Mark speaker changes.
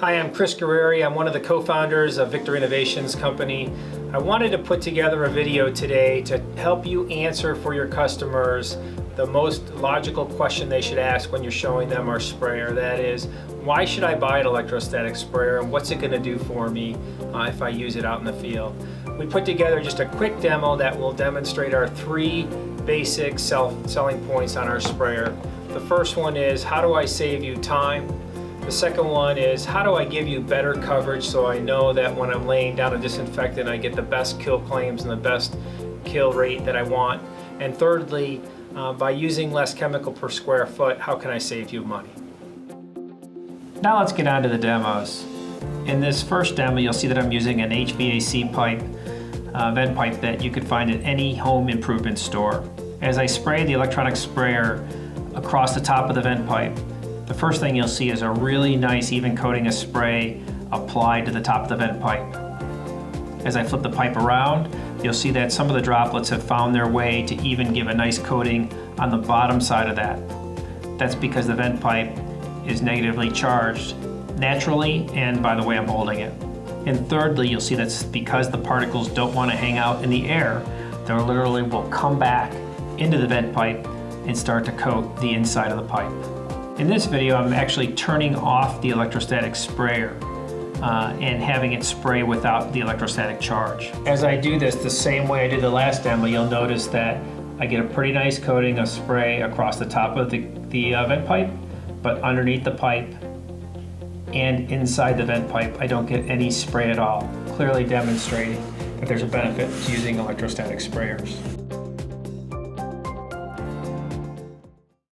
Speaker 1: Hi, I'm Chris Guerrieri. I'm one of the co-founders of Victor Innovations Company. I wanted to put together a video today to help you answer for your customers the most logical question they should ask when you're showing them our sprayer. That is, why should I buy an electrostatic sprayer and what's it going to do for me if I use it out in the field? We put together just a quick demo that will demonstrate our three basic selling points on our sprayer. The first one is, how do I save you time? The second one is, how do I give you better coverage so I know that when I'm laying down a disinfectant I get the best kill claims and the best kill rate that I want? And thirdly, by using less chemical per square foot, how can I save you money? Now let's get on to the demos. In this first demo, you'll see that I'm using an HVAC pipe, vent pipe that you could find at any home improvement store. As I spray the electronic sprayer across the top of the vent pipe, the first thing you'll see is a really nice even coating of spray applied to the top of the vent pipe. As I flip the pipe around, you'll see that some of the droplets have found their way to even give a nice coating on the bottom side of that. That's because the vent pipe is negatively charged naturally and by the way I'm holding it. And thirdly, you'll see that's because the particles don't want to hang out in the air. They literally will come back into the vent pipe and start to coat the inside of the pipe. In this video, I'm actually turning off the electrostatic sprayer and having it spray without the electrostatic charge. As I do this the same way I did the last demo, you'll notice that I get a pretty nice coating of spray across the top of the vent pipe, but underneath the pipe and inside the vent pipe, I don't get any spray at all, clearly demonstrating that there's a benefit to using electrostatic sprayers.